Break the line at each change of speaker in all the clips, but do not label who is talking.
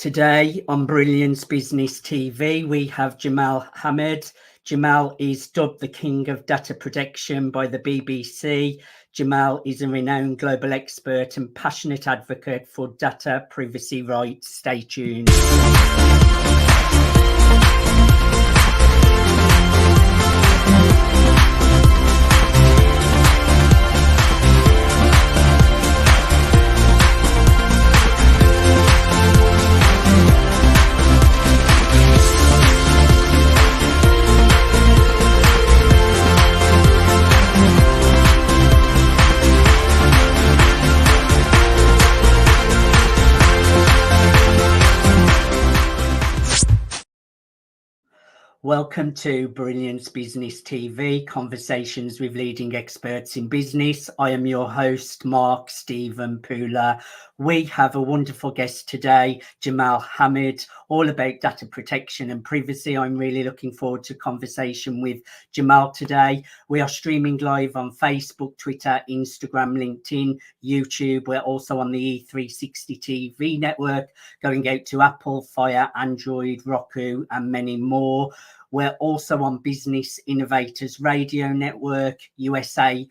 Today on Brilliance Business TV, we have Jamal Ahmed. Jamal is dubbed the King of Data Protection by the BBC. Jamal is a renowned global expert and passionate advocate for data privacy rights. Stay tuned. Welcome to Brilliance Business TV, conversations with leading experts in business. I am your host, Mark Stephen Pooler. We have a wonderful guest today, Jamal Ahmed, all about data protection and privacy. I'm really looking forward to conversation with Jamal today. We are streaming live on Facebook, Twitter, Instagram, LinkedIn, YouTube. We're also on the E360 TV network, going out to Apple, Fire, Android, Roku, and many more. We're also on Business Innovators Radio Network, USA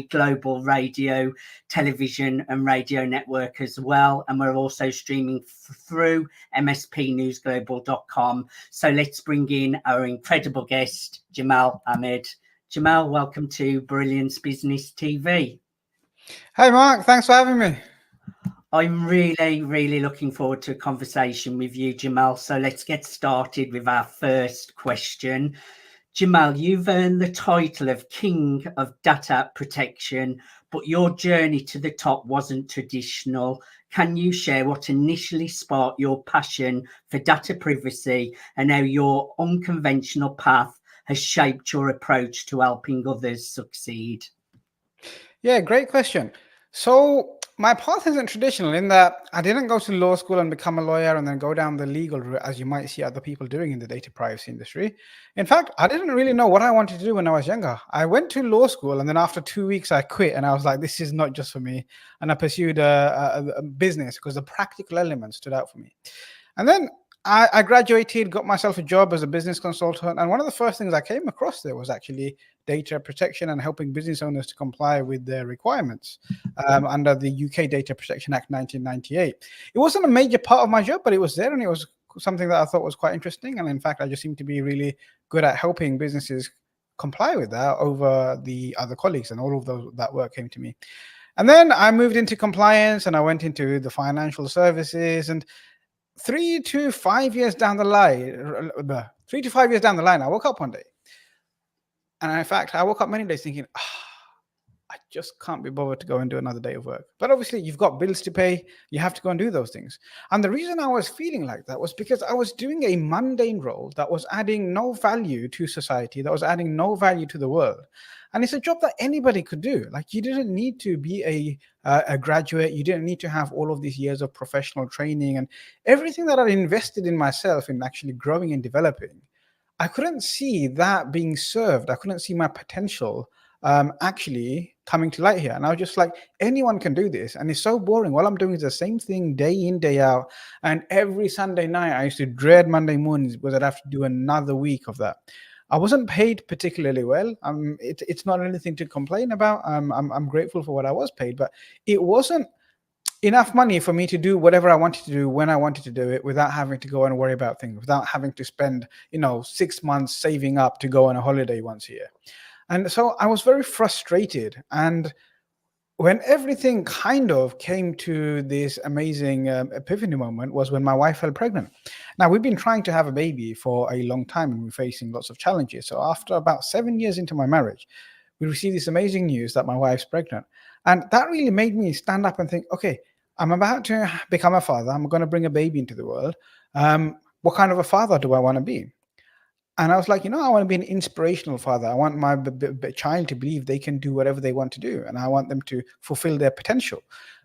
Global Radio, Television and Radio Network as well. And we're also streaming through MSPNewsGlobal.com. So let's bring in our incredible guest, Jamal Ahmed. Jamal, welcome to Brilliance Business TV.
Hey, Mark. Thanks for having me.
I'm really looking forward to a conversation with you, Jamal. So let's get started with our first question. Jamal, you've earned the title of King of Data Protection, but your journey to the top wasn't traditional. Can you share what initially sparked your passion for data privacy and how your unconventional path has shaped your approach to helping others succeed?
Yeah, great question. So my path isn't traditional in that I didn't go to law school and become a lawyer and then go down the legal route as you might see other people doing in the data privacy industry. In fact, I didn't really know what I wanted to do when I was younger. I went to law school and then after 2 weeks I quit and I was like, this is not just for me. And I pursued a business because the practical elements stood out for me. And then I graduated, got myself a job as a business consultant. And one of the first things I came across there was actually data protection and helping business owners to comply with their requirements under the UK Data Protection Act 1998. It wasn't a major part of my job, but it was there and it was something that I thought was quite interesting. And in fact, I just seemed to be really good at helping businesses comply with that over the other colleagues, and all of that work came to me. And then I moved into compliance and I went into the financial services, and 3 to 5 years down the line, I woke up one day. And in fact, I woke up many days thinking, I just can't be bothered to go and do another day of work. But obviously, you've got bills to pay. You have to go and do those things. And the reason I was feeling like that was because I was doing a mundane role that was adding no value to society, that was adding no value to the world. And it's a job that anybody could do. Like, you didn't need to be a graduate. You didn't need to have all of these years of professional training, and everything that I'd invested in myself in actually growing and developing. I couldn't see that being served. I couldn't see my potential actually coming to light here. And I was just like, anyone can do this. And it's so boring. All I'm doing is the same thing day in, day out. And every Sunday night, I used to dread Monday mornings because I'd have to do another week of that. I wasn't paid particularly well. It's not anything to complain about. I'm grateful for what I was paid, but it wasn't enough money for me to do whatever I wanted to do when I wanted to do it without having to go and worry about things, without having to spend, 6 months saving up to go on a holiday once a year. And so I was very frustrated. And when everything kind of came to this amazing epiphany moment was when my wife fell pregnant. Now, we've been trying to have a baby for a long time and we're facing lots of challenges. So after about 7 years into my marriage, we received this amazing news that my wife's pregnant. And that really made me stand up and think, okay, I'm about to become a father. I'm going to bring a baby into the world. What kind of a father do I want to be? And I was like, I want to be an inspirational father. I want my child to believe they can do whatever they want to do. And I want them to fulfill their potential.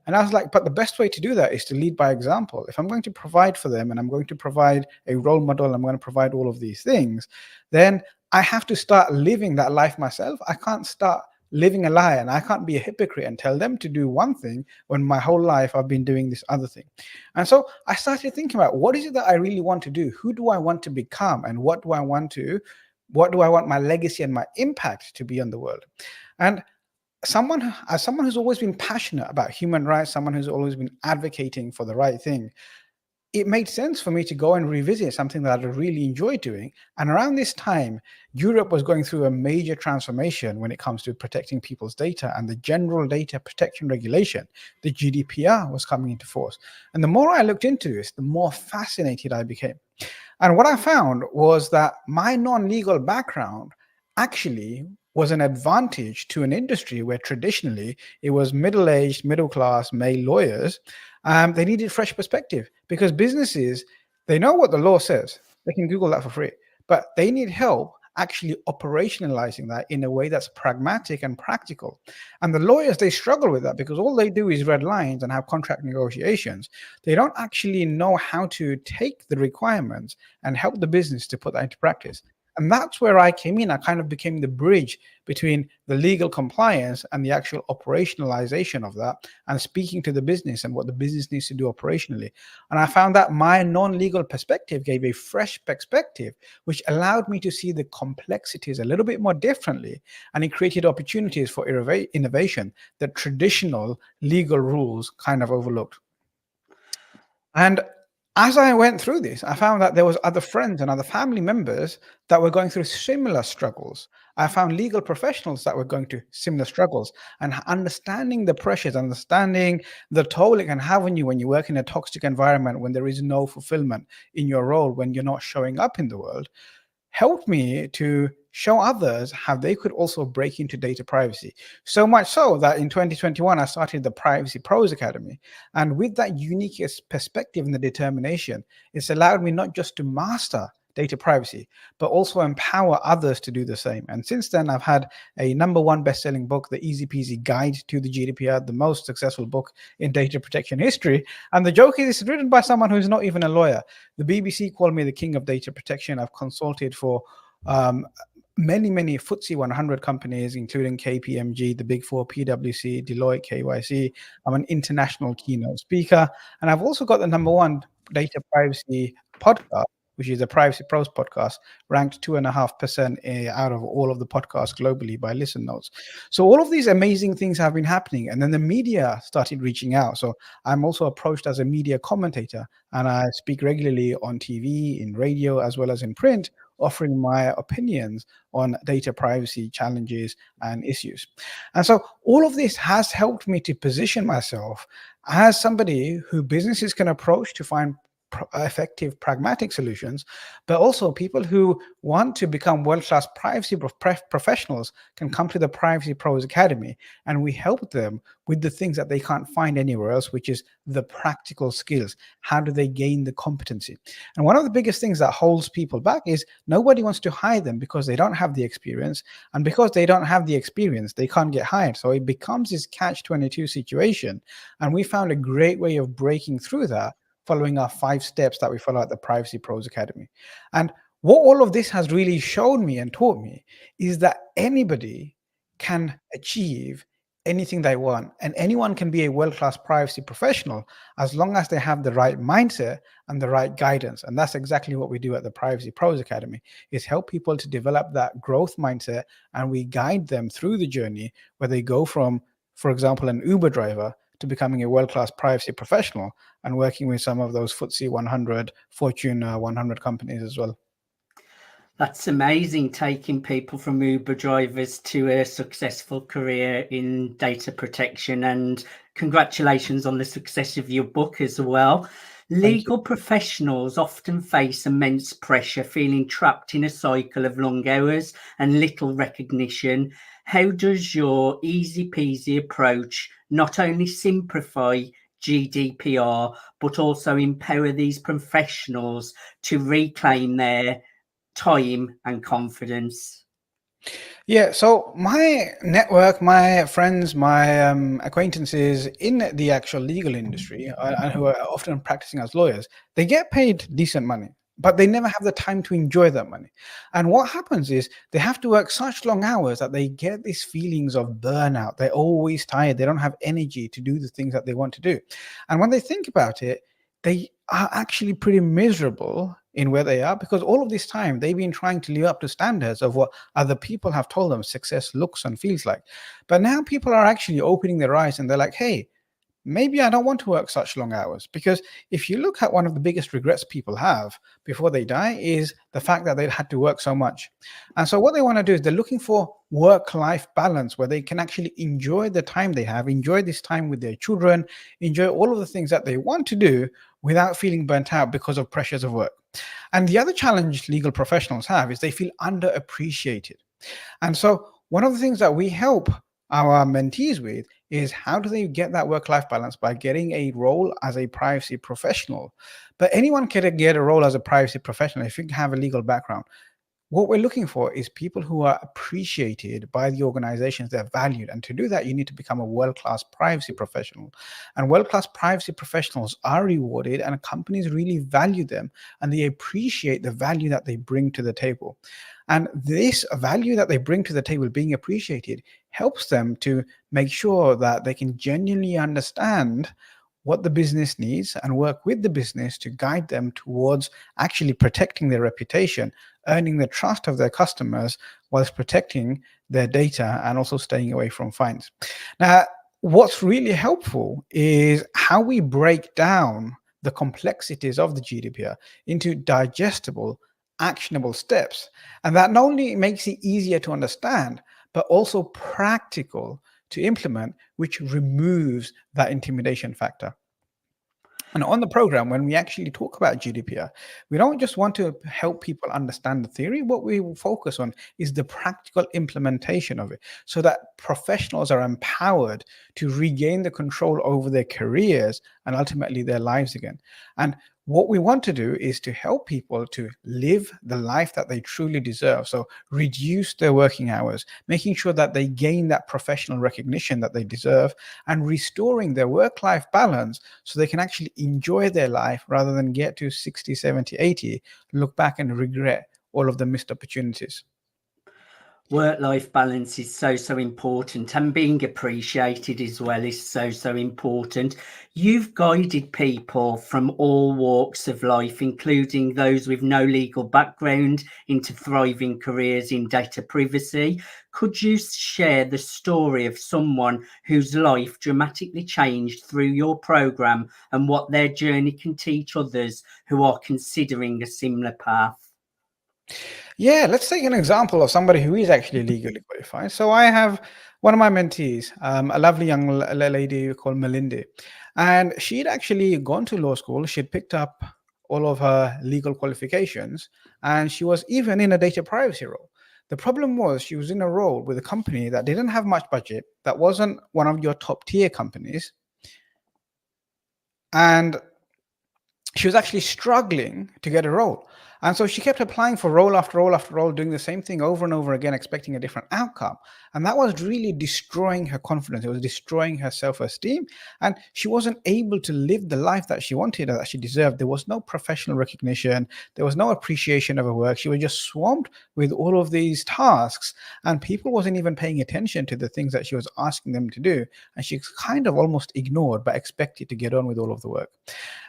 And I was like, but the best way to do that is to lead by example. If I'm going to provide for them and I'm going to provide a role model, I'm going to provide all of these things, then I have to start living that life myself. I can't start living a lie, and I can't be a hypocrite and tell them to do one thing when my whole life I've been doing this other thing. And so I started thinking about, what is it that I really want to do? Who do I want to become? And what do I want my legacy and my impact to be on the world? And as someone who's always been passionate about human rights, someone who's always been advocating for the right thing, it made sense for me to go and revisit something that I really enjoyed doing. And around this time, Europe was going through a major transformation when it comes to protecting people's data, and the General Data Protection Regulation, the GDPR, was coming into force. And the more I looked into this, the more fascinated I became. And what I found was that my non-legal background actually was an advantage to an industry where traditionally it was middle-aged, middle-class male lawyers. They needed fresh perspective, because businesses, they know what the law says. They can Google that for free, but they need help actually operationalizing that in a way that's pragmatic and practical. And the lawyers, they struggle with that because all they do is read lines and have contract negotiations. They don't actually know how to take the requirements and help the business to put that into practice. And that's where I came in. I kind of became the bridge between the legal compliance and the actual operationalization of that, and speaking to the business and what the business needs to do operationally. And I found that my non-legal perspective gave a fresh perspective, which allowed me to see the complexities a little bit more differently. And it created opportunities for innovation that traditional legal rules kind of overlooked. And as I went through this, I found that there was other friends and other family members that were going through similar struggles. I found legal professionals that were going through similar struggles, and understanding the pressures, understanding the toll it can have on you when you work in a toxic environment, when there is no fulfillment in your role, when you're not showing up in the world, helped me to show others how they could also break into data privacy. So much so that in 2021, I started the Privacy Pros Academy. And with that unique perspective and the determination, it's allowed me not just to master data privacy, but also empower others to do the same. And since then, I've had a #1 best-selling book, The Easy Peasy Guide to the GDPR, the most successful book in data protection history. And the joke is, it's written by someone who's not even a lawyer. The BBC called me the king of data protection. I've consulted for many FTSE 100 companies, including KPMG, the Big Four, PwC, Deloitte, KYC. I'm an international keynote speaker. And I've also got the #1 data privacy podcast, which is the Privacy Pros podcast, ranked 2.5% out of all of the podcasts globally by Listen Notes. So all of these amazing things have been happening. And then the media started reaching out. So I'm also approached as a media commentator, and I speak regularly on TV, in radio, as well as in print, offering my opinions on data privacy challenges and issues. And so all of this has helped me to position myself as somebody who businesses can approach to find effective pragmatic solutions, but also people who want to become world-class privacy professionals can come to the Privacy Pros Academy, and we help them with the things that they can't find anywhere else, which is the practical skills. How do they gain the competency? And one of the biggest things that holds people back is nobody wants to hire them because they don't have the experience, and because they don't have the experience, they can't get hired. So it becomes this catch-22 situation, and we found a great way of breaking through that, following our 5 steps that we follow at the Privacy Pros Academy. And what all of this has really shown me and taught me is that anybody can achieve anything they want, and anyone can be a world-class privacy professional as long as they have the right mindset and the right guidance. And that's exactly what we do at the Privacy Pros Academy, is help people to develop that growth mindset, and we guide them through the journey where they go from, for example, an Uber driver to becoming a world-class privacy professional and working with some of those FTSE 100, Fortune 100 companies as well.
That's amazing, taking people from Uber drivers to a successful career in data protection, and congratulations on the success of your book as well. Legal professionals often face immense pressure, feeling trapped in a cycle of long hours and little recognition. How does your easy peasy approach not only simplify GDPR, but also empower these professionals to reclaim their time and confidence?
Yeah, so my network, my friends, my acquaintances in the actual legal industry, and who are often practicing as lawyers, they get paid decent money. but they never have the time to enjoy that money. And what happens is they have to work such long hours that they get these feelings of burnout. They're always tired. They don't have energy to do the things that they want to do. And when they think about it, they are actually pretty miserable in where they are, because all of this time they've been trying to live up to standards of what other people have told them success looks and feels like. But now people are actually opening their eyes and they're like, hey, maybe I don't want to work such long hours. Because if you look at one of the biggest regrets people have before they die is the fact that they had to work so much. And so what they want to do is they're looking for work-life balance where they can actually enjoy the time they have, enjoy this time with their children, enjoy all of the things that they want to do without feeling burnt out because of pressures of work. And the other challenge legal professionals have is they feel underappreciated. And so one of the things that we help our mentees with is how do they get that work-life balance by getting a role as a privacy professional. But anyone can get a role as a privacy professional if you have a legal background. What we're looking for is people who are appreciated by the organizations, they're valued. And to do that, you need to become a world-class privacy professional. And world-class privacy professionals are rewarded, and companies really value them, and they appreciate the value that they bring to the table. And this value that they bring to the table, being appreciated, helps them to make sure that they can genuinely understand what the business needs and work with the business to guide them towards actually protecting their reputation, earning the trust of their customers, whilst protecting their data and also staying away from fines. Now, what's really helpful is how we break down the complexities of the GDPR into digestible, actionable steps. And that not only makes it easier to understand, but also practical to implement, which removes that intimidation factor. And on the program, when we actually talk about GDPR, we don't just want to help people understand the theory. What we will focus on is the practical implementation of it, so that professionals are empowered to regain the control over their careers and ultimately their lives again. And what we want to do is to help people to live the life that they truly deserve. So reduce their working hours, making sure that they gain that professional recognition that they deserve, and restoring their work-life balance so they can actually enjoy their life rather than get to 60, 70, 80, look back and regret all of the missed opportunities.
Work-life balance is so important, and being appreciated as well is so important. You've guided people from all walks of life, including those with no legal background, into thriving careers in data privacy. Could you share the story of someone whose life dramatically changed through your program and what their journey can teach others who are considering a similar path?
Yeah, let's take an example of somebody who is actually legally qualified. So I have one of my mentees, a lovely young lady called Melinda, and she'd actually gone to law school. She'd picked up all of her legal qualifications, and she was even in a data privacy role. The problem was she was in a role with a company that didn't have much budget, that wasn't one of your top tier companies, and she was actually struggling to get a role. And so she kept applying for role after role after role, doing the same thing over and over again, expecting a different outcome. And that was really destroying her confidence. It was destroying her self-esteem. And she wasn't able to live the life that she wanted, that she deserved. There was no professional recognition. There was no appreciation of her work. She was just swamped with all of these tasks, and people wasn't even paying attention to the things that she was asking them to do. And she kind of almost ignored, but expected to get on with all of the work.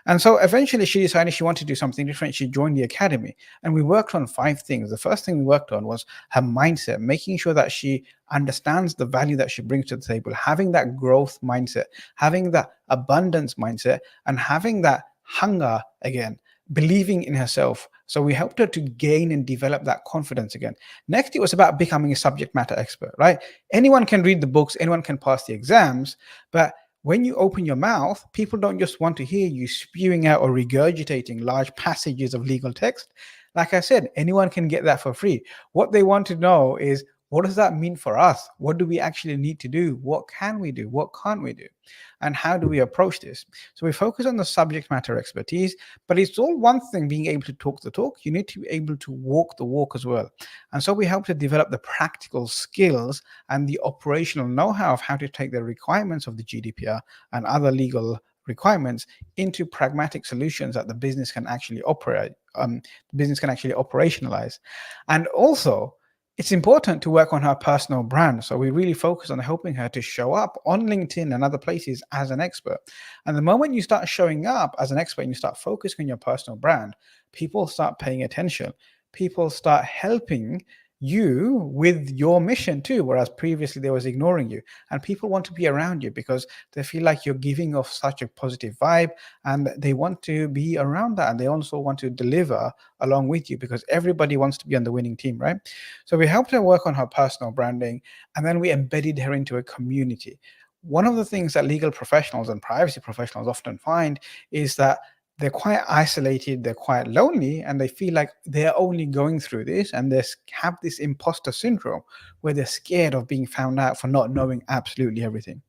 And so eventually she decided she wanted to do something different. She joined the academy, and we worked on 5 things. The first thing we worked on was her mindset, making sure that she understands the value that she brings to the table, having that growth mindset, having that abundance mindset, and having that hunger again, believing in herself. So we helped her to gain and develop that confidence again. Next, it was about becoming a subject matter expert, right? Anyone can read the books, anyone can pass the exams, but when you open your mouth, people don't just want to hear you spewing out or regurgitating large passages of legal text. Like I said, anyone can get that for free. What they want to know is, what does that mean for us? What do we actually need to do? What can we do? What can't we do? And how do we approach this? So we focus on the subject matter expertise, but it's all one thing being able to talk the talk. You need to be able to walk the walk as well. And so we help to develop the practical skills and the operational know-how of how to take the requirements of the GDPR and other legal requirements into pragmatic solutions that the business can actually operationalize. And also, it's important to work on her personal brand. So we really focus on helping her to show up on LinkedIn and other places as an expert. And the moment you start showing up as an expert and you start focusing on your personal brand, people start paying attention. People start helping you with your mission too, whereas previously they was ignoring you. And people want to be around you because they feel like you're giving off such a positive vibe, and they want to be around that, and they also want to deliver along with you because everybody wants to be on the winning team, right? So we helped her work on her personal branding, and then we embedded her into a community. One of the things that legal professionals and privacy professionals often find is that they're quite isolated, they're quite lonely, and they feel like they're only going through this, and they have this imposter syndrome where they're scared of being found out for not knowing absolutely everything.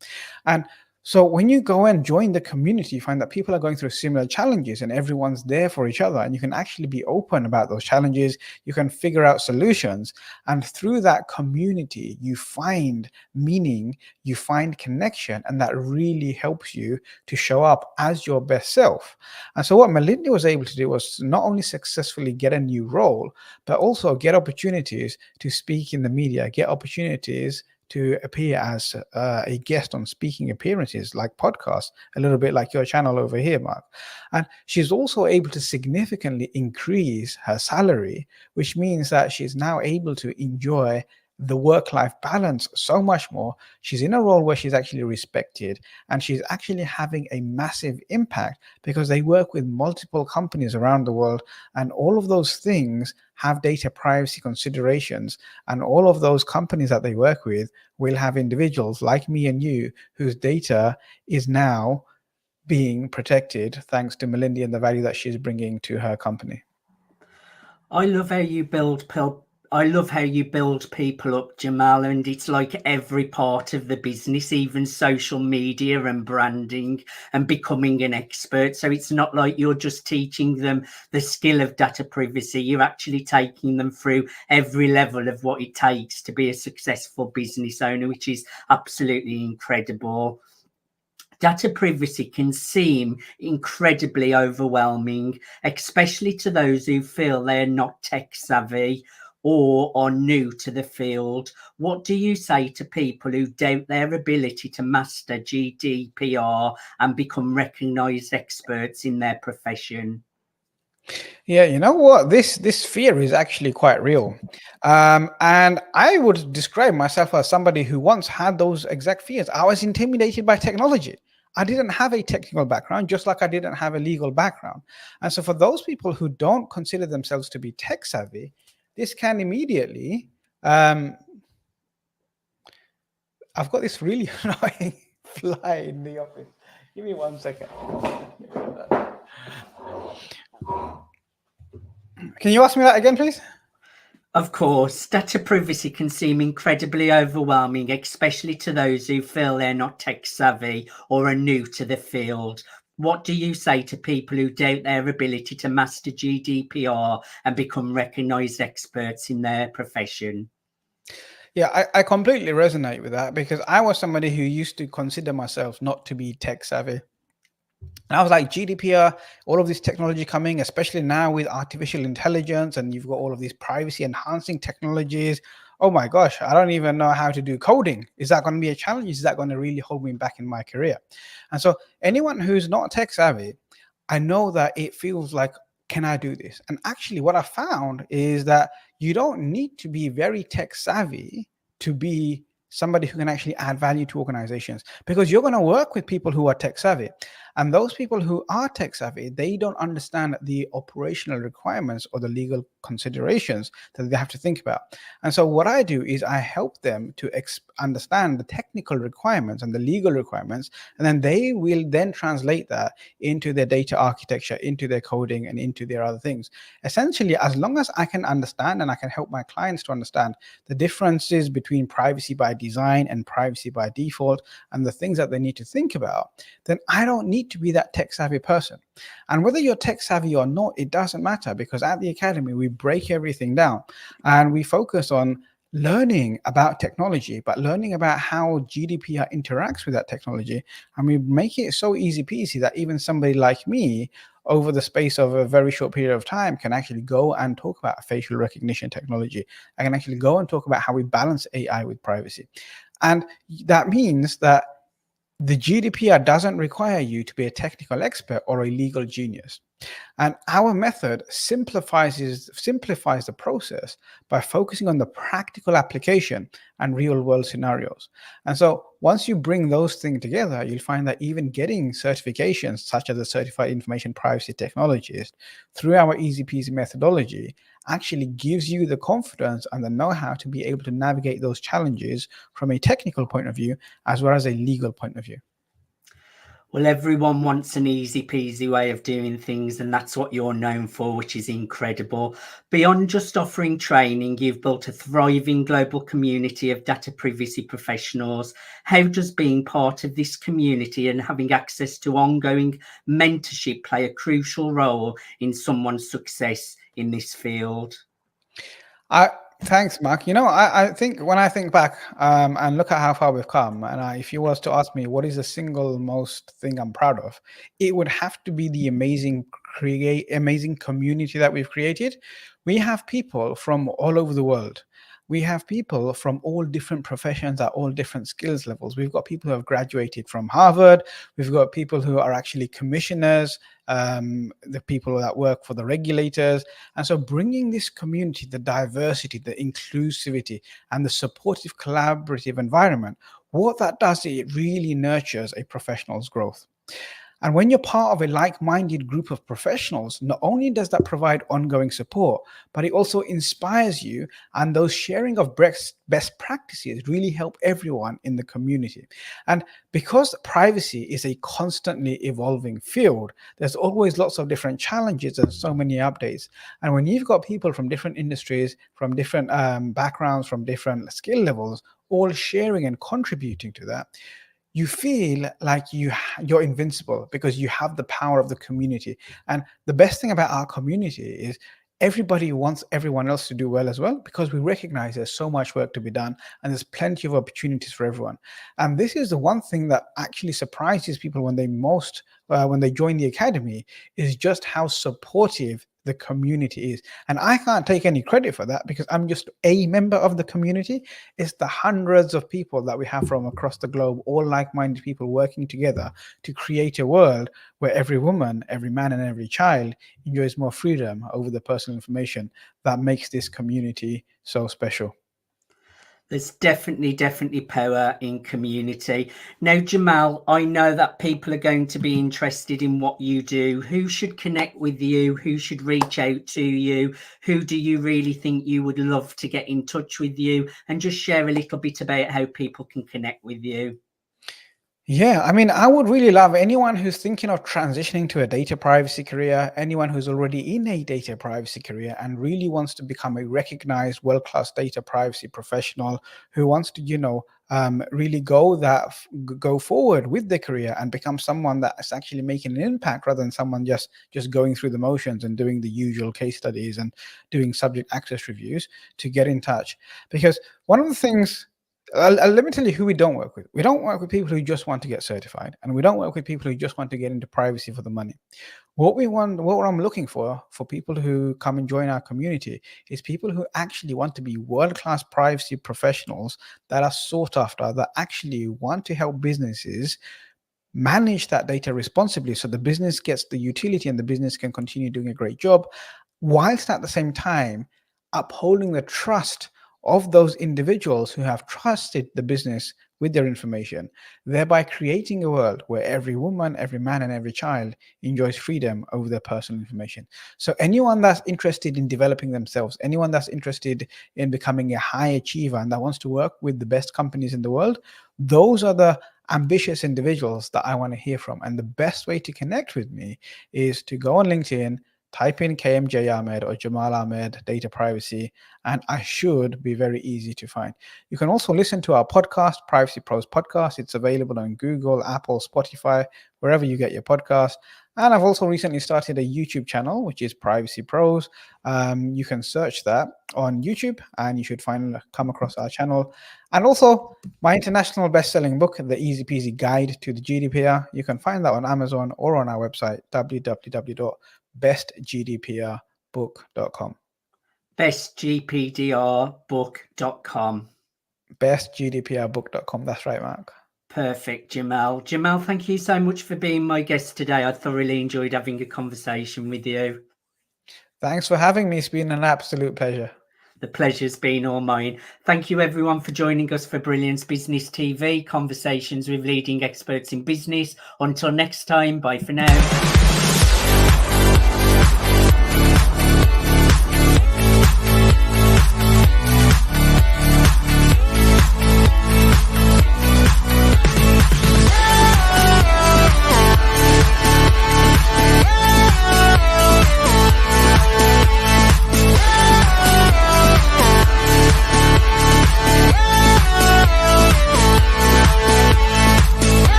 And so when you go and join the community, you find that people are going through similar challenges and everyone's there for each other, and you can actually be open about those challenges. You can figure out solutions, and through that community, you find meaning, you find connection, and that really helps you to show up as your best self. And so what Melinda was able to do was not only successfully get a new role, but also get opportunities to speak in the media, get opportunities to appear as a guest on speaking appearances like podcasts, a little bit like your channel over here, Mark. And she's also able to significantly increase her salary, which means that she's now able to enjoy the work-life balance so much more. She's in a role where she's actually respected, and she's actually having a massive impact because they work with multiple companies around the world, and all of those things have data privacy considerations, and all of those companies that they work with will have individuals like me and you whose data is now being protected thanks to Melinda and the value that she's bringing to her company.
I love how you build people up, Jamal, and it's like every part of the business, even social media and branding and becoming an expert. So it's not like you're just teaching them the skill of data privacy. You're actually taking them through every level of what it takes to be a successful business owner, which is absolutely incredible. Data privacy can seem incredibly overwhelming, especially to those who feel they're not tech savvy or are new to the field. What do you say to people who doubt their ability to master GDPR and become recognized experts in their profession?
Yeah, you know what? This fear is actually quite real. And I would describe myself as somebody who once had those exact fears. I was intimidated by technology. I didn't have a technical background, just like I didn't have a legal background. And so for those people who don't consider themselves to be tech savvy, this can immediately, I've got this really annoying fly in the office. Give me 1 second. Can you ask me that again, please?
Of course, data privacy can seem incredibly overwhelming, especially to those who feel they're not tech savvy or are new to the field. What do you say to people who doubt their ability to master GDPR and become recognized experts in their profession?
Yeah, I completely resonate with that because I was somebody who used to consider myself not to be tech savvy. And I was like, GDPR, all of this technology coming, especially now with artificial intelligence, and you've got all of these privacy enhancing technologies. Oh my gosh, I don't even know how to do coding. Is that going to be a challenge? Is that going to really hold me back in my career? And so anyone who's not tech savvy, I know that it feels like, can I do this? And actually what I found is that you don't need to be very tech savvy to be somebody who can actually add value to organizations, because you're going to work with people who are tech savvy. And those people who are tech savvy, they don't understand the operational requirements or the legal considerations that they have to think about. And so what I do is I help them to understand the technical requirements and the legal requirements, and then they will then translate that into their data architecture, into their coding, and into their other things. Essentially, as long as I can understand and I can help my clients to understand the differences between privacy by design and privacy by default and the things that they need to think about, then I don't need to be that tech savvy person. And whether you're tech savvy or not, it doesn't matter, because at the Academy, we break everything down and we focus on learning about technology, but learning about how GDPR interacts with that technology. And we make it so easy peasy that even somebody like me, over the space of a very short period of time, can actually go and talk about facial recognition technology. I can actually go and talk about how we balance AI with privacy. And that means that the GDPR doesn't require you to be a technical expert or a legal genius. And our method simplifies the process by focusing on the practical application and real world scenarios. And so once you bring those things together, you'll find that even getting certifications such as a certified information privacy technologist through our easy peasy methodology actually gives you the confidence and the know-how to be able to navigate those challenges from a technical point of view as well as a legal point of view.
Well, everyone wants an easy peasy way of doing things, and that's what you're known for, which is incredible. Beyond just offering training, you've built a thriving global community of data privacy professionals. How does being part of this community and having access to ongoing mentorship play a crucial role in someone's success in this field?
Thanks, Mark. I think when I think back and look at how far we've come, and if you was to ask me what is the single most thing I'm proud of, it would have to be the amazing community that we've created. We have people from all over the world. We have people from all different professions at all different skills levels. We've got people who have graduated from Harvard. We've got people who are actually commissioners, the people that work for the regulators. And so bringing this community, the diversity, the inclusivity, and the supportive collaborative environment, what that does is it really nurtures a professional's growth. And when you're part of a like-minded group of professionals, not only does that provide ongoing support, but it also inspires you, and those sharing of best practices really help everyone in the community. And because privacy is a constantly evolving field, there's always lots of different challenges and so many updates. And when you've got people from different industries, from different backgrounds, from different skill levels, all sharing and contributing to that, you feel like you're invincible because you have the power of the community. And the best thing about our community is everybody wants everyone else to do well as well, because we recognize there's so much work to be done and there's plenty of opportunities for everyone. And this is the one thing that actually surprises people when they join the academy, is just how supportive the community is. And I can't take any credit for that because I'm just a member of the community. It's the hundreds of people that we have from across the globe, all like-minded people working together to create a world where every woman, every man, and every child enjoys more freedom over the personal information that makes this community so special.
There's definitely power in community. Now, Jamal, I know that people are going to be interested in what you do. Who should connect with you? Who should reach out to you? Who do you really think you would love to get in touch with you? And just share a little bit about how people can connect with you.
Yeah, I mean, I would really love anyone who's thinking of transitioning to a data privacy career, anyone who's already in a data privacy career and really wants to become a recognized world-class data privacy professional, who wants to, really go forward with their career and become someone that's actually making an impact rather than someone just going through the motions and doing the usual case studies and doing subject access reviews, to get in touch. Because one of the things, let me tell you who we don't work with. We don't work with people who just want to get certified, and we don't work with people who just want to get into privacy for the money. What I'm looking for people who come and join our community, is people who actually want to be world-class privacy professionals that are sought after, that actually want to help businesses manage that data responsibly, so the business gets the utility and the business can continue doing a great job, whilst at the same time upholding the trust of those individuals who have trusted the business with their information, thereby creating a world where every woman, every man, and every child enjoys freedom over their personal information. So anyone that's interested in developing themselves, anyone that's interested in becoming a high achiever and that wants to work with the best companies in the world, those are the ambitious individuals that I want to hear from. And the best way to connect with me is to go on LinkedIn, type in KMJ Ahmed or Jamal Ahmed data privacy, and I should be very easy to find. You can also listen to our podcast, Privacy Pros Podcast. It's available on Google, Apple, Spotify, wherever you get your podcast. And I've also recently started a YouTube channel, which is Privacy Pros. You can search that on YouTube and you should come across our channel. And also my international best-selling book, The Easy Peasy Guide to the GDPR. You can find that on Amazon or on our website, www.bestgdprbook.com.
bestgdprbook.com.
bestgdprbook.com. That's right, Mark.
Perfect, Jamal. Jamal, thank you so much for being my guest today. I thoroughly enjoyed having a conversation with you.
Thanks for having me. It's been an absolute pleasure.
The pleasure's been all mine. Thank you, everyone, for joining us for Brilliance Business TV, conversations with leading experts in business. Until next time, bye for now.